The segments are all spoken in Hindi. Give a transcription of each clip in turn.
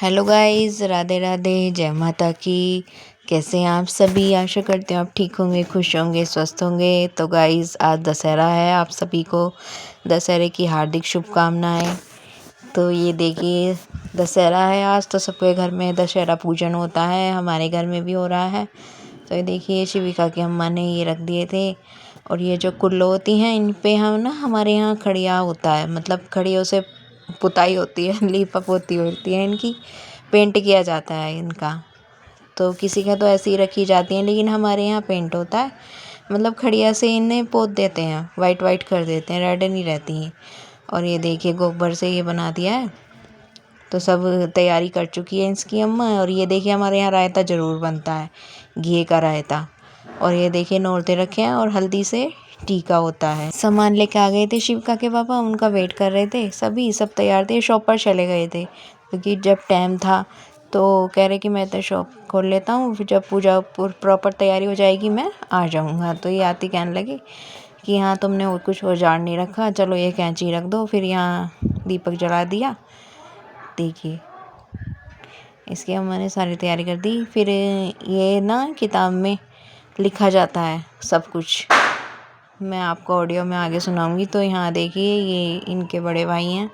हेलो गाइस, राधे राधे, जय माता की। कैसे हैं आप सभी? आशा करते हैं आप ठीक होंगे, खुश होंगे, स्वस्थ होंगे। तो गाइस, आज दशहरा है। आप सभी को दशहरे की हार्दिक शुभकामनाएं। तो ये देखिए, दशहरा है आज, तो सबके घर में दशहरा पूजन होता है। हमारे घर में भी हो रहा है। तो ये देखिए, शिविका की अम्मा ने ये रख दिए थे। और ये जो कुल्लो होती हैं, इन पे हम ना, हमारे यहाँ खड़िया होता है, मतलब खड़ियों से पुताई होती है, लीपा पोती होती है, इनकी पेंट किया जाता है इनका। तो किसी का तो ऐसे ही रखी जाती है, लेकिन हमारे यहाँ पेंट होता है, मतलब खड़िया से इन्हें पोत देते हैं, वाइट वाइट कर देते हैं, रेड नहीं रहती हैं। और ये देखिए, गोबर से ये बना दिया है। तो सब तैयारी कर चुकी है इसकी अम्मा। और ये देखिए, हमारे यहाँ रायता ज़रूर बनता है, घी का रायता। और ये देखिए, नौरते रखे हैं और हल्दी से टीका होता है। सामान लेके आ गए थे शिविका के पापा, उनका वेट कर रहे थे। सभी सब तैयार थे, शॉप पर चले गए थे, क्योंकि जब टाइम था तो कह रहे कि मैं तो शॉप खोल लेता हूँ, फिर जब पूजा प्रॉपर तैयारी हो जाएगी मैं आ जाऊँगा। तो ये आती कहने लगी कि हाँ, तुमने और कुछ औजार नहीं रखा, चलो ये कैंची रख दो। फिर यहाँ दीपक जला दिया। देखिए, इसकी अम्मा ने सारी तैयारी कर दी। फिर ये ना किताब में लिखा जाता है सब कुछ, मैं आपको ऑडियो में आगे सुनाऊंगी। तो यहाँ देखिए, ये इनके बड़े भाई हैं,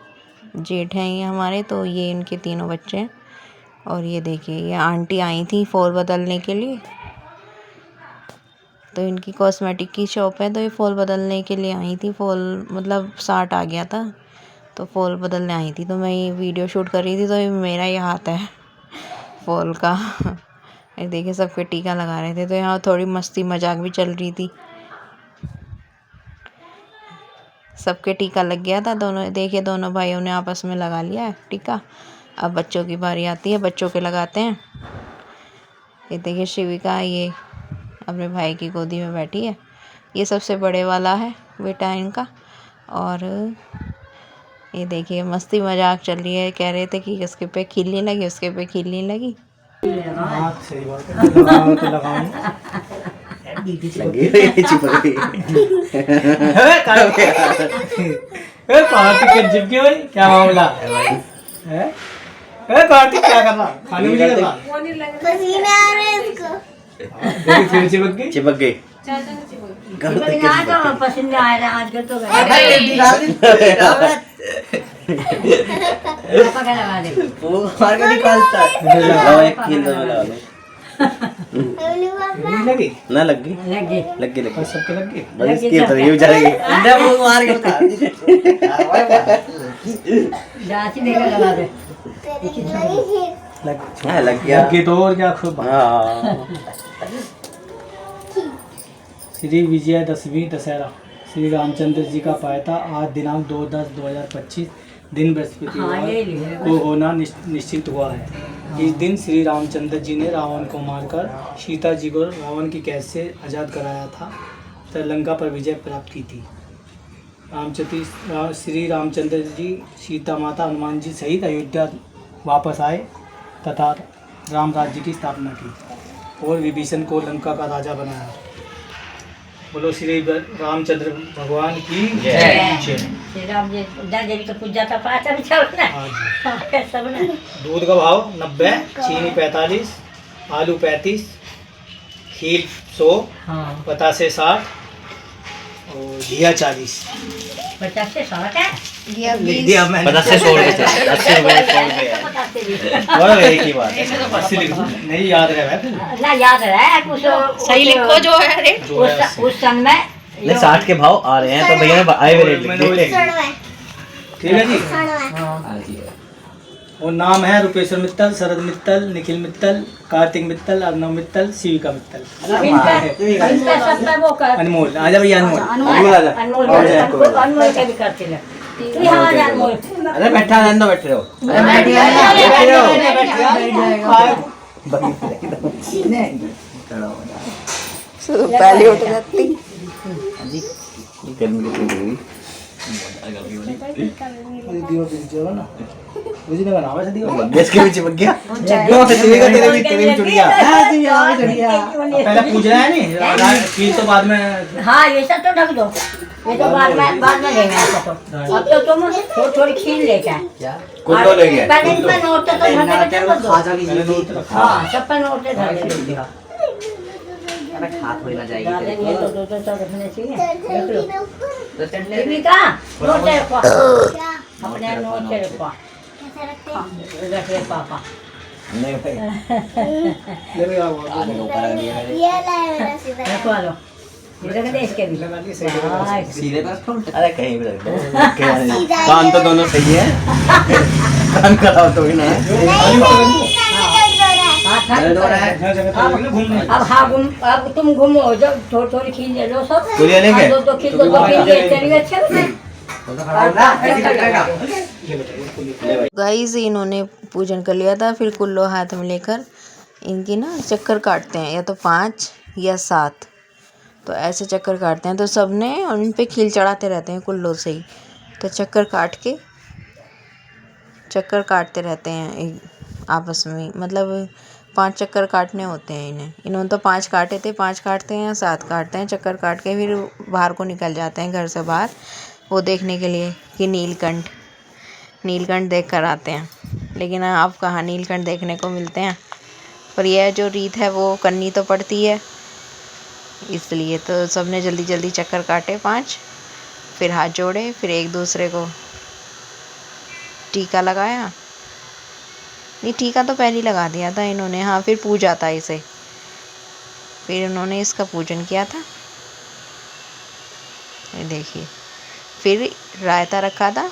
जेठ हैं ये हमारे। तो ये इनके तीनों बच्चे हैं। और ये देखिए, ये आंटी आई थी फॉल बदलने के लिए। तो इनकी कॉस्मेटिक की शॉप है, तो ये फॉल बदलने के लिए आई थी। फॉल मतलब 60 आ गया था, तो फॉल बदलने आई थी। तो मैं ये वीडियो शूट कर रही थी, तो ये मेरा ये हाथ है फॉल का। ये देखिए, सबके टीका लगा रहे थे। तो यहाँ थोड़ी मस्ती मजाक भी चल रही थी। सबके टीका लग गया था। दोनों देखिए, दोनों भाइयों ने आपस में लगा लिया है टीका। अब बच्चों की बारी आती है, बच्चों के लगाते हैं। ये देखिए, शिविका ये अपने भाई की गोदी में बैठी है। ये सबसे बड़े वाला है बेटा इनका। और ये देखिए, मस्ती मजाक चल रही है। कह रहे थे कि उसके पे खिलने लगी, उसके पे खिलने लगी। सही बात है, लगे चिपक गई। कार्तिक के चिपके भाई, क्या मामला है? कार्तिक क्या कर रहा? खाने में कर रहा? पसीने आ रहे हैं इसको। फिर चिपक गई। चिपक गई। पसीने आ रहे हैं आजकल तो। वो मार के निकालता है। लाओ एक कील दो, लगा लो। लगी ना लग गई, लग गई और सबके लग गई। बस इसकी तो ये जाएगी। अंडा वो मार के उठा। लग गया। लग गई तो और क्या खूब। हाँ। श्री विजयादशमी दशहरा श्री रामचंद्र जी का पायता आज दिनांक 2/10/2025 दिन बृहस्पतिवार को होना निश्चित हुआ है। इस दिन श्री रामचंद्र जी ने रावण को मारकर सीता जी को रावण की कैद से आज़ाद कराया था, तथा लंका पर विजय प्राप्त की थी। श्री रामचंद्र जी सीता माता हनुमान जी सहित अयोध्या वापस आए तथा राम राज्य की स्थापना की और विभीषण को लंका का राजा बनाया। बोलो श्री रामचंद्र भगवान की जय। श्री राम जी देवी तो पूजा का पाठ है सब ना। दूध का भाव 90, चीनी 45, आलू 35, खीर 100, बतासे 60 और घिया 40। 50 से 100 है। लिख दिया मैंने। 50 से 100 रुपए, 80 रुपए 100 रुपए एक ही बात है। 80 लिख दो। नहीं याद रहा है ना, याद है कुछ सही लिखो जो है रेट। उस समय नहीं 60 के भाव आ रहे हैं, तो भैया ने आए हुए रेट लिख दिए। ठीक है जी। और नाम है रूपेश्वर मित्तल, शरद मित्तल, निखिल मित्तल, कार्तिक मित्तल, अर्णव मित्तल, शिविका मित्तल। अनमोल आजा भैया, अनमोल आजा। अनमोल के भी करते हैं। अरे बैठा रहने दो, बैठे रहो। पहले उठ जाती। गर्मी कितनी हुई। गैस के पीछे बग गया। तेरे भी गया। पहले पूछ रहा है नहीं, फिर तो बाद में। हाँ, ये सब तो ढक दो। ये तो बाद में लेना है तो। अब तो तुम थोड़ी खीर लेके आए। क्या कुल्लो ले गया पहले इन पर नोट तो धरने बच्चे को दो। खाजा लीजिए हाँ सब पर नोट धरने बच्चे को। अबे हाथ हो ना जाएगी ज़्यादा नहीं है तो दो रखने चाहिए। देख लो। तो चढ़ने टीवी का नोट रखो। अपने नोट रखो। हाँ, रख ले पापा। नहीं भाई ले ले आओ आने को ऊपर आ गया मेरे रखवा लो। ये रख दे इसके भी। हाँ, सीधे पर फोन अरे कहीं भी रख दो कान तो दोनों सही है कान खराब तो भी ना है हाँ, दर्द हो रहा है अब हाँ अब तुम घूमो जब थोड़ी खींच ले लो सब। गुड़िया लेके? दो खींच लो तो खींच ले चलिए अच्छा से। गाइस इन्होंने पूजन कर लिया था, फिर कुल्लो हाथ में लेकर इनकी ना चक्कर काटते हैं, या तो 5 या 7, तो ऐसे चक्कर काटते हैं। तो सबने उन पे खील चढ़ाते रहते हैं कुल्लो से ही, तो चक्कर काटते रहते हैं एक आपस में, मतलब 5 चक्कर काटने होते हैं इन्हें। इन्होंने तो 5 काटे थे, 5 काटते हैं या 7 काटते हैं। चक्कर काट के फिर बाहर को निकल जाते हैं घर से बाहर, वो देखने के लिए कि नीलकंठ देख कर आते हैं। लेकिन अब कहाँ नीलकंठ देखने को मिलते हैं, पर यह जो रीत है वो करनी तो पड़ती है, इसलिए तो सबने जल्दी जल्दी चक्कर काटे 5, फिर हाथ जोड़े, फिर एक दूसरे को टीका लगाया। नहीं, टीका तो पहले ही लगा दिया था इन्होंने, हाँ फिर पूजा था इसे, फिर उन्होंने इसका पूजन किया था। ये देखिए, फिर रायता रखा था।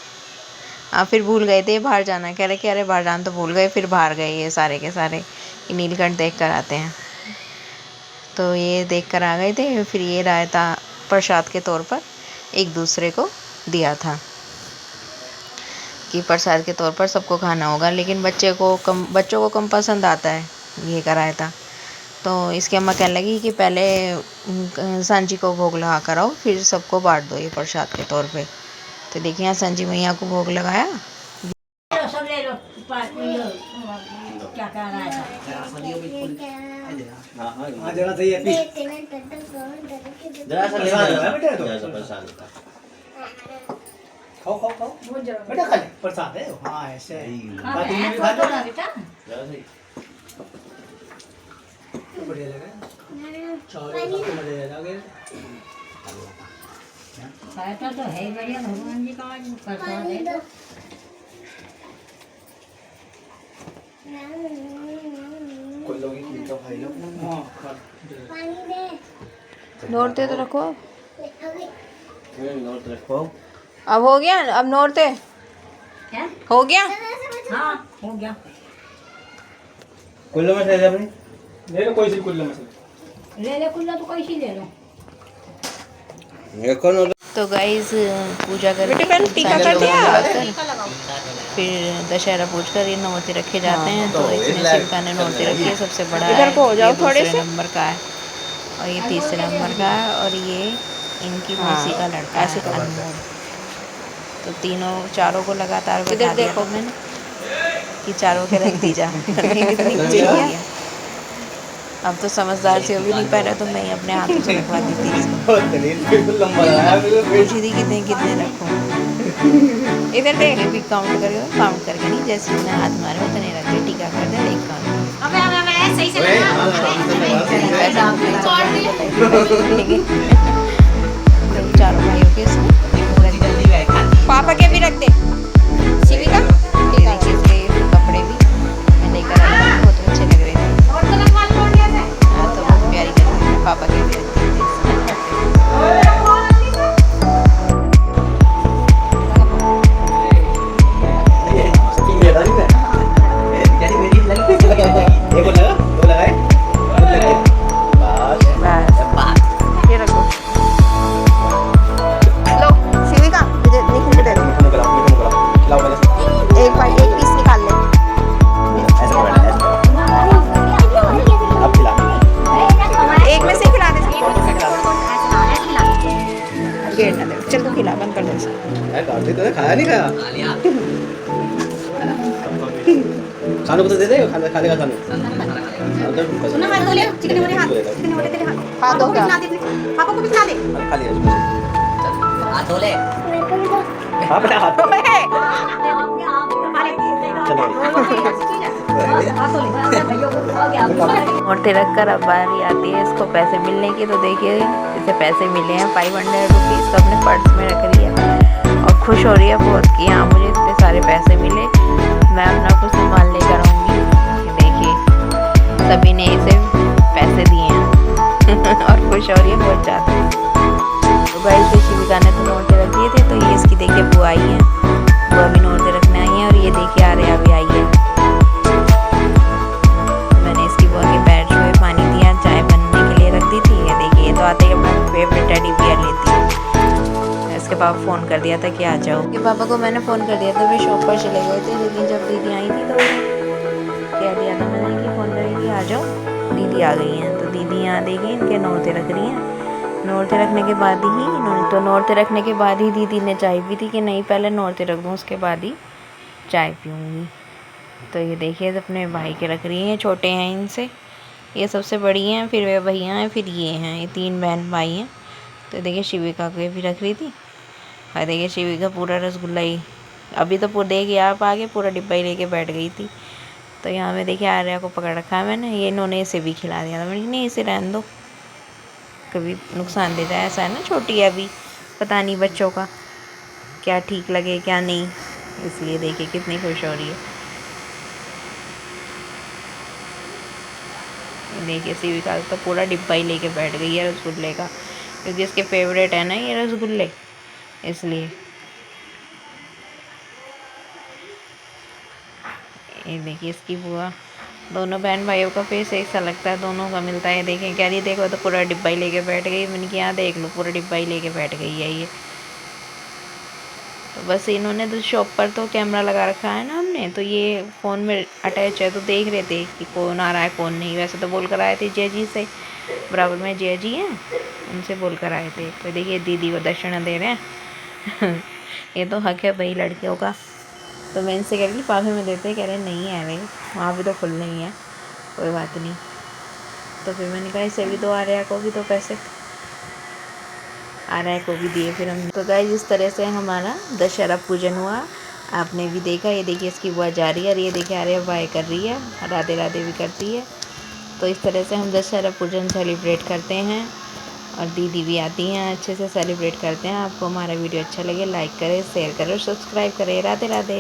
फिर भूल गए थे बाहर जाना, कह रहे कि अरे बाहर जाना तो भूल गए, फिर बाहर गए ये सारे के सारे कि नीलकंठ देख कर आते हैं, तो ये देख कर आ गए थे। फिर ये रायता प्रसाद के तौर पर एक दूसरे को दिया था कि प्रसाद के तौर पर सबको खाना होगा, लेकिन बच्चों को कम पसंद आता है ये का रायता। तो इसकी अम्मा कहने लगी कि पहले सांझी को भोग लगा कर आओ, फिर सबको बांट दो ये प्रसाद के तौर पे। तो देखिए यहाँ सांझी मैया को भोग लगाया। सब ले लो क्या कह रहा है हां जरा सही है जरा सा ले बेटा तो परेशान खाओ बेटा खा ले, प्रसाद है। हाँ ऐसे बात में भी खा दो ना बेटा। जरा सी बढ़िया लगा चावल का मजा आ गया। रायता तो है ही बढ़िया, भगवान जी का आज प्रसाद है तो। कोई लोग की तो भाई लोग हां नोरते तो रखो, नोट रखो अब हो गया, अब नोरते क्या? हो गया। हाँ हो गया। कुल्लो में से अपनी ले लो कोई सी कुल्लो में से ले कुल्ला तो कैसी ले लो। देखो नोट तो गाइस पूजा करके टीका कर दिया, फिर दशहरा पूज कर ये नौते रखे जाते हैं। तो इसमें शिविका ने नौते रखी है, सबसे बड़ा है, ये दूसरे नंबर का है और ये तीसरे नंबर का है, और ये इनकी मौसी का लड़का है अनमोल। तो चारों को लगातार बता दिया था मैंने कि चारों के रख दी जा। अब तो समझदार से भी नहीं पा रहा, तो मैं ही अपने हाथों से रखवा दी थी इसको। बिल्कुल लंबा है पूछी थी कितने रखूं, इधर देख भी काउंट करके नहीं, जैसे मैंने हाथ मारे उतने रख दे, टीका कर दे, एक काउंट सही से चारों भाइयों के इसमें पापा के भी रख दे। शिविका ये देखिए, इसके कपड़े भी मैं लेकर आई थी, बहुत अच्छे लग रहे थे। हाँ तो बहुत प्यारी लग रही है, पापा के भी रख दी थी। देखो लगा दो लगाए बस ये रखो, लो शिविका मुझे निकल दे दो, एक पीस निकाल ले। अब खिला एक में से खिला दे, गेट ना दे, चल तू खिला, बंद कर दे इसे। तो खाया नहीं खाया खाने को तो दे दे, खाने का खाने हाथ धो क्या? खा लिया हाथ धो ले। हाँ बेटा हाथ धो। मूर्ति रख कर अब बारी आती है इसको पैसे मिलने की। तो देखिए इसे पैसे मिले हैं 500 रुपीज़, तो अपने पर्स में रख रही है और खुश हो रही है बहुत कि हाँ मुझे इतने सारे पैसे मिले, मैं अपना कुछ सामान लेकर आऊँगी। देखिए सभी ने इसे पैसे दिए हैं और खुश हो रही है बहुत ज़्यादा। तो गाइस शिविका ने तो नोट रख दिए थे, तो ये इसकी देखिए बुआ आई है, बुआ भी नोट रखने आई है और ये देखिए आर्या भी आई है। मैंने इसकी बुआ के पैर छुए, पानी दिया, चाय बनने के लिए रख दी थी। ये देखिए तो आते ही अपना फेवरेट टेडी बियर लेती है। इसके पापा फ़ोन कर दिया था कि आ जाओ। कि पापा को मैंने फ़ोन कर दिया था, वे शॉप पर चले गए थे, लेकिन जब दीदी आई थी तो कह दिया था मैंने कि फ़ोन करेंगी आ जाओ, दीदी आ गई हैं। तो दीदी यहाँ देखिए इनके नोरते रख रही हैं। नोरते रखने के बाद ही नोरते रखने के बाद ही दीदी ने चाय पी थी कि नहीं पहले नोरते रख दूँ उसके बाद ही चाय पीऊँगी। तो ये देखिए अपने भाई के रख रही हैं, छोटे हैं इनसे, ये सबसे बड़ी हैं, फिर वे भैया हैं, फिर ये हैं, ये 3 बहन भाई हैं। तो देखिए शिविका को भी रख रही थी और देखिए शिविका पूरा रसगुल्ला ही अभी तो पूरा देखिए आप आगे पूरा डिब्बा ही लेके बैठ गई थी। तो यहाँ में देखिए आर्या को पकड़ रखा है मैंने, ये इन्होंने इसे भी खिला दिया था। मैंने नहीं इसे रहने दो, कभी नुकसान देता है, ऐसा है ना, छोटी है अभी, पता नहीं बच्चों का क्या ठीक लगे क्या नहीं, इसलिए देखिए कितनी खुश हो रही है। देखिए शिविका तो पूरा डिब्बा ही लेके बैठ गई है रसगुल्ले का, क्योंकि इसके फेवरेट है ना ये रसगुल्ले, इसलिए। ये देखिए इसकी बुआ, दोनों बहन भाइयों का फेस एक सा लगता है, दोनों का मिलता है। देखें कह रही देखो तो पूरा डिब्बा ही लेके बैठ गई। मैंने कहा देख लो पूरा डिब्बा ही लेके बैठ गई है ये। तो बस इन्होंने तो शॉप पर तो कैमरा लगा रखा है ना हमने, तो ये फ़ोन में अटैच है, तो देख रहे थे कि कौन आ रहा है कौन नहीं। वैसे तो बोल कर आए थे जय जी से, बराबर में जय जी हैं, उनसे बोल कर आए थे। तो देखिए दीदी को दक्षिणा दे रहे हैं ये तो हक है भाई लड़कियों का। तो मैं इनसे कह रही पापे में देते, कह रहे नहीं है वे वहाँ भी तो खुल नहीं है, कोई बात नहीं। तो फिर मैंने कहा इसे भी दो, आर्या को भी दो पैसे, आर्या को भी दिए फिर हमने। तो गाइस इस तरह से हमारा दशहरा पूजन हुआ, आपने भी देखा। ये देखिए इसकी बुआ जा रही है और ये देखिए आर्या बाय कर रही है, राधे राधे भी करती है। तो इस तरह से हम दशहरा पूजन सेलिब्रेट करते हैं और दीदी भी आती हैं, अच्छे से सेलिब्रेट करते हैं। आपको हमारा वीडियो अच्छा लगे लाइक करें, शेयर करें और सब्सक्राइब करें। राधे राधे।